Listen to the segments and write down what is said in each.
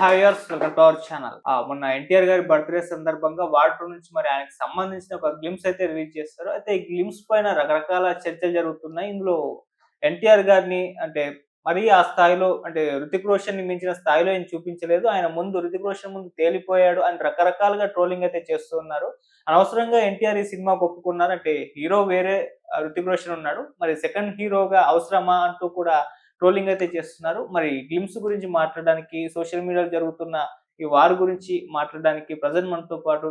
Hi years welcome to our channel. మొన్న ఎన్టీఆర్ గారి birthday సందర్భంగా వాటర్ నుంచి మరి ఆయనకి సంబంధించిన ఒక గ్లింప్స్ అయితే రిలీజ్ చేస్తారు. అయితే ఈ గ్లింప్స్ పైన రకరకాల చర్చలు జరుగుతున్నాయి. ఇందులో ఎన్టీఆర్ గారిని అంటే మరీ ఆ స్థాయిలో అంటే 'హృతిక్ రోషన్‌ని' మించిన స్థాయిలో ఏం చూపించలేదు. ఆయన ముందు 'హృతిక్ రోషన్' ముందు తేలిపోయాడు అని రకరకాలుగా ట్రోలింగ్ అయితే చేస్తూ ఉన్నారు. అనవసరంగా ఎన్టీఆర్ ఈ సినిమాకి ఒప్పుకున్నారు. అంటే హీరో వేరే 'హృతిక్ రోషన్' ఉన్నాడు. మరి సెకండ్ హీరోగా అవసరమా అంటూ కూడా ట్రోలింగ్ అయితే చేస్తున్నారు. మరి గ్లింప్స్ గురించి మాట్లాడడానికి, సోషల్ మీడియాలో జరుగుతున్న ఈ వార్ గురించి మాట్లాడడానికి ప్రెజెంట్ మనతో పాటు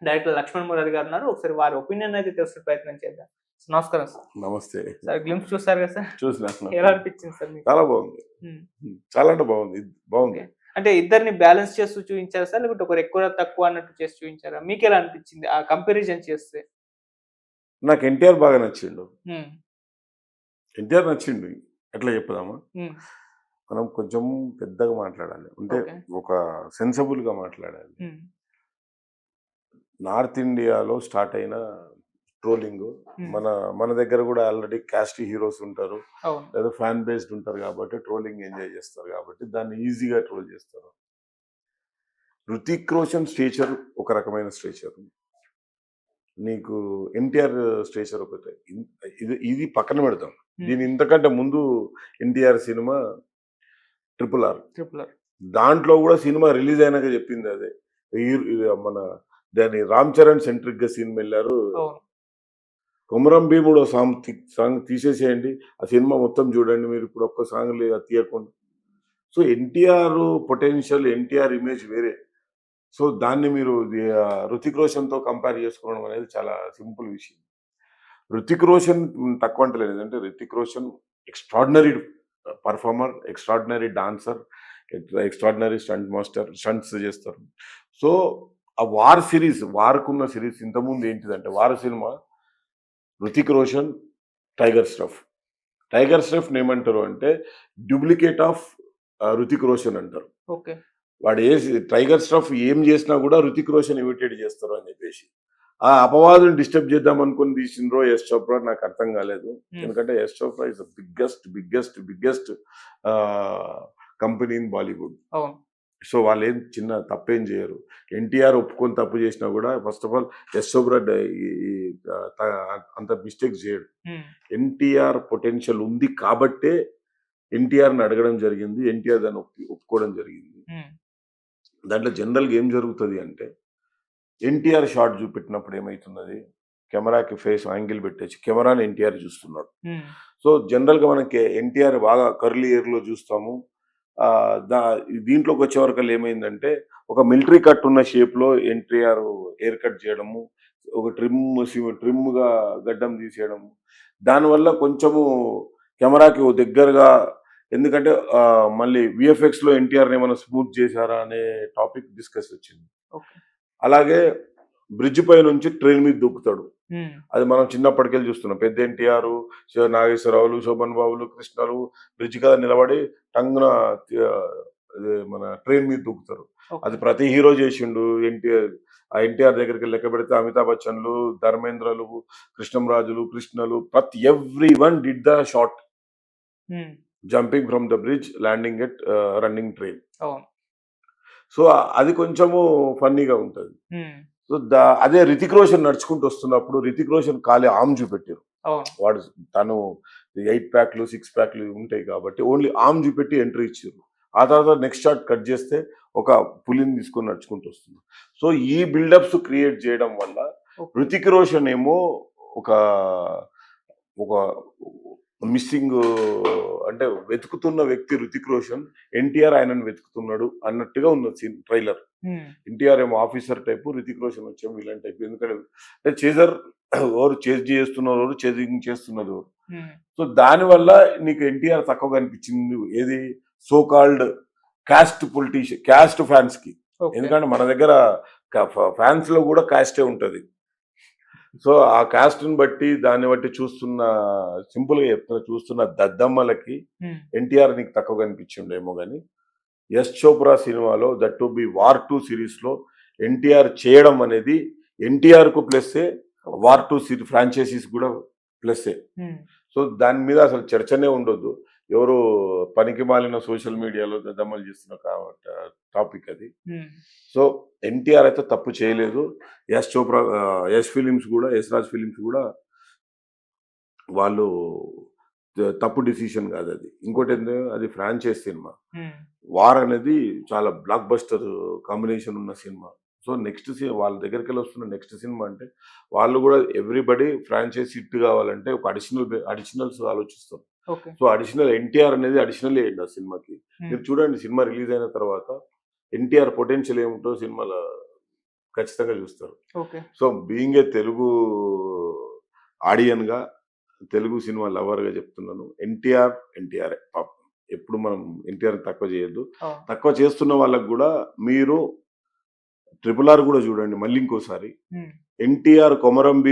డైరెక్టర్ లక్ష్మణ్ మురారి గారు ఉన్నారు. ఒకసారి వారి ఒపీనియన్ అయితే తెలుసుకునే ప్రయత్నం చేద్దాం. నమస్కారం సార్. నమస్తే. సార్ గ్లింప్స్ చూసారు కదా సార్? చూసినాను. ఎలా అనిపించింది సార్ మీకు? చాలా బాగుంది. హ్మ్. చాలా అంటే బాగుంది. బాగుంది. ఓకే. అంటే ఇద్దరిని బ్యాలెన్స్ చేస్తూ చూయించారా సార్? లేకపోతే ఒకరు ఎక్కువ తక్కువ అన్నట్టు చేసి చూయించారా? మీకెలా అనిపించింది ఆ కంపారిజన్ చేస్తే? నాకు ఎన్టీఆర్ బాగా నచ్చిండు. హ్మ్. ఎన్టీఆర్ నచ్చిండు. ఎట్లా చెప్పుదామా? హ్మ్. మనం కొంచెం పెద్దగా మాట్లాడాలి. అంటే ఓకే. ఒక సెన్సిబుల్‌గా మాట్లాడాలి. హ్మ్. నార్త్ ఇండియాలో స్టార్ట్ అయిన ట్రోలింగ్ హ్మ్. మన మన దగ్గర కూడా ఆల్రెడీ క్యాస్ట్ హీరోస్ ఉంటారు. అవును. లేదా ఫ్యాన్ బేస్డ్ ఉంటారు కాబట్టి ట్రోలింగ్ ఎంజాయ్ చేస్తారు కాబట్టి దాన్ని ఈజీగా ట్రోల్ చేస్తారు. హృతిక్ రోషన్ స్టేచర్ ఒక రకమైన స్టేచర్. నీకు ఎన్టీఆర్ స్టేచర్ ఒకటే. ఇది ఇది పక్కన పెడతాం. హ్మ్. దీని ఇంతకంటే ముందు NTR cinema 'triple R'. Triple R. దాంట్లో కూడా సినిమా రిలీజ్ అయినాక చెప్పింది అదే. మన దాన్ని రామ్ చరణ్ సెంట్రిక్ గా సినిమా వెళ్ళారు. అవును. కొమరం భీముడు సాంగ్ తీసేసేయండి, ఆ సినిమా మొత్తం చూడండి మీరు, ఇప్పుడు ఒక్క సాంగ్ లేదు అది తీయకుండా. So NTR potential, NTR image వేరే. సో దాన్ని మీరు హృతిక్ రోషన్‌తో కంపేర్ చేసుకోవడం అనేది చాలా సింపుల్ విషయం. హృతిక్ రోషన్ తక్కువ అంటలేదు. ఎందుకంటే Hrithik Roshan extraordinary performer, extraordinary dancer, extraordinary stunt master, stunts చేస్తారు. సో ఆ వార్ సిరీస్, వార్‌కున్న సిరీస్ ఇంతకుముందు ఏంటిదంటే వార్ సినిమా హృతిక్ రోషన్, టైగర్ ష్రాఫ్. టైగర్ ష్రాఫ్‌ని ఏమంటారు అంటే డూప్లికేట్ ఆఫ్ హృతిక్ రోషన్ అంటారు. ఓకే. వాడు టైగర్ ష్రాఫ్ ఏం చేసినా కూడా హృతిక్ రోషన్ ఇమిటేట్ చేస్తారు అని చెప్పేసి ఆ అపవాదుని డిస్టర్బ్ చేద్దాం అనుకుని తీసిండ్రో యశ్ చోప్రా నాకు అర్థం కాలేదు. ఎందుకంటే Yash Chopra is biggest company in Bollywood. అవును. సో వాళ్ళు ఏం చిన్న తప్పేం చేయరు. ఎన్టీఆర్ ఒప్పుకొని తప్పు చేసినా కూడా first of all Yash Chopra అంత మిస్టేక్స్ చేయడు. ఎన్టీఆర్ పొటెన్షియల్ ఉంది కాబట్టే ఎన్టీఆర్ని అడగడం జరిగింది, ఎన్టీఆర్ దాన్ని ఒప్పుకోవడం జరిగింది. దాంట్లో జనరల్గా ఏం జరుగుతుంది అంటే ఎన్టీఆర్ షాట్ చూపెట్టినప్పుడు ఏమవుతున్నది, కెమెరాకి ఫేస్ యాంగిల్ పెట్టేసి కెమెరాని ఎన్టీఆర్ చూస్తున్నాడు. సో జనరల్గా మనకి ఎన్టీఆర్ బాగా కర్లీ ఇయర్లో చూస్తాము. దీంట్లోకి వచ్చే వరకు ఏమైందంటే ఒక మిలిటరీ కట్ ఉన్న షేప్లో ఎన్టీఆర్ హెయిర్ కట్ చేయడము, ఒక ట్రిమ్గా గడ్డం తీసేయడము, దానివల్ల కొంచెము కెమెరాకి దగ్గరగా. ఎందుకంటే మళ్ళీ విఎఫ్ఎక్స్లో ఎన్టీఆర్ని ఏమైనా స్మూత్ చేశారా అనే టాపిక్ డిస్కస్ వచ్చింది. అలాగే బ్రిడ్జ్ పై నుంచి ట్రైన్ మీద దూకుతాడు. అది మనం చిన్నప్పటికెళ్ళి చూస్తున్నాం. పెద్ద ఎన్టీఆర్, నాగేశ్వరరావులు, శోభన్ బాబులు, కృష్ణలు బ్రిడ్జ్ కదా నిలబడి టంగున మన ట్రైన్ మీద దూకుతారు. అది ప్రతి హీరో చేసిండు. ఎన్టీఆర్ దగ్గరికి లెక్క పెడితే అమితాబ్ బచ్చన్లు, ధర్మేంద్రలు, కృష్ణంరాజులు, కృష్ణలు, ప్రతి every one did the shot jumping from the bridge, landing at running train. So అది కొంచెము ఫన్నీగా ఉంటుంది. సో అదే రితిక్ రోషన్ నడుచుకుంటూ వస్తున్నప్పుడు రితిక్ రోషన్ ఖాళీ ఆర్మ్ చూపెట్టారు. వాడు తను 8 ప్యాక్లు 6 ప్యాక్లు ఉంటాయి కాబట్టి ఓన్లీ ఆర్మ్ చూపెట్టి ఎంట్రీ ఇచ్చారు. ఆ తర్వాత నెక్స్ట్ షాట్ కట్ చేస్తే ఒక పులిని తీసుకొని నడుచుకుంటూ వస్తున్నారు. సో ఈ బిల్డప్స్ క్రియేట్ చేయడం వల్ల రితిక్ రోషన్ ఏమో ఒక ఒక మిస్సింగ్, అంటే వెతుకుతున్న వ్యక్తి రితిక్ రోషన్, ఎన్టీఆర్ ఆయనను వెతుకుతున్నాడు అన్నట్టుగా ఉన్న ట్రైలర్. ఎన్టీఆర్ ఏమో ఆఫీసర్ టైపు, రితిక్ రోషన్ వచ్చేమో విలన్ టైప్. ఎందుకంటే చేజర్ ఎవరు చేజ్ చేస్తున్నారు, ఎవరు చేజింగ్ చేస్తున్నారు. సో దానివల్ల నీకు ఎన్టీఆర్ తక్కువగా అనిపించింది ఏది, so called caste politician, caste fans కి. ఎందుకంటే మన దగ్గర ఫ్యాన్స్ లో కూడా క్యాస్టే ఉంటది. సో ఆ కాస్ట్ని బట్టి దాన్ని బట్టి చూస్తున్న, సింపుల్ గా చెప్తున్నా, చూస్తున్న దద్దమ్మలకి ఎన్టీఆర్ నీకు తక్కువ కనిపించిండేమో కానీ యశ్ చోప్రా సినిమాలో that to be war 2 series లో ఎన్టీఆర్ చేయడం అనేది ఎన్టీఆర్ కు ప్లస్సే, వార్ 2 ఫ్రాంచైజీస్ కూడా ప్లస్సే. సో దాని మీద అసలు చర్చనే ఉండొద్దు. ఎవరో పనికి మాలిన సోషల్ మీడియాలో దద్దమ్మలు చేస్తున్న టాపిక్ అది. సో ఎన్టీఆర్ అయితే తప్పు చేయలేదు. యశ్ చోప్రా యశ్ ఫిలిమ్స్ కూడా, యశ్ రాజ్ ఫిలిమ్స్ కూడా వాళ్ళు తప్పు డిసిషన్ కాదు అది. ఇంకోటి ఏంటంటే అది ఫ్రాంచైజ్ సినిమా. వార్ అనేది చాలా బ్లాక్ బస్టర్ కాంబినేషన్ ఉన్న సినిమా. సో నెక్స్ట్ వాళ్ళ దగ్గరికి వెళ్ళి వస్తున్న నెక్స్ట్ సినిమా అంటే వాళ్ళు కూడా ఎవ్రీబడి ఫ్రాంచైజ్ హిట్ కావాలంటే ఒక అడిషనల్స్ ఆలోచిస్తారు. సో అడిషనల్ ఎన్టీఆర్ అనేది అడిషనల్ అయ్యింది ఆ సినిమాకి. మీరు చూడండి సినిమా రిలీజ్ అయిన తర్వాత ఎన్టీఆర్ పొటెన్షియల్ ఏముంటో సినిమాలో ఖచ్చితంగా చూస్తారు. సో బీయింగ్ ఏ తెలుగు ఆడియన్ గా, తెలుగు సినిమా లవర్ గా చెప్తున్నాను, ఎన్టీఆర్ పాపం ఎప్పుడు మనం ఎన్టీఆర్ తక్కువ చేయొద్దు. తక్కువ చేస్తున్న వాళ్ళకు కూడా మీరు RRR కూడా చూడండి మళ్ళీ ఇంకోసారి. ఎన్టీఆర్ కొమరం భీమ్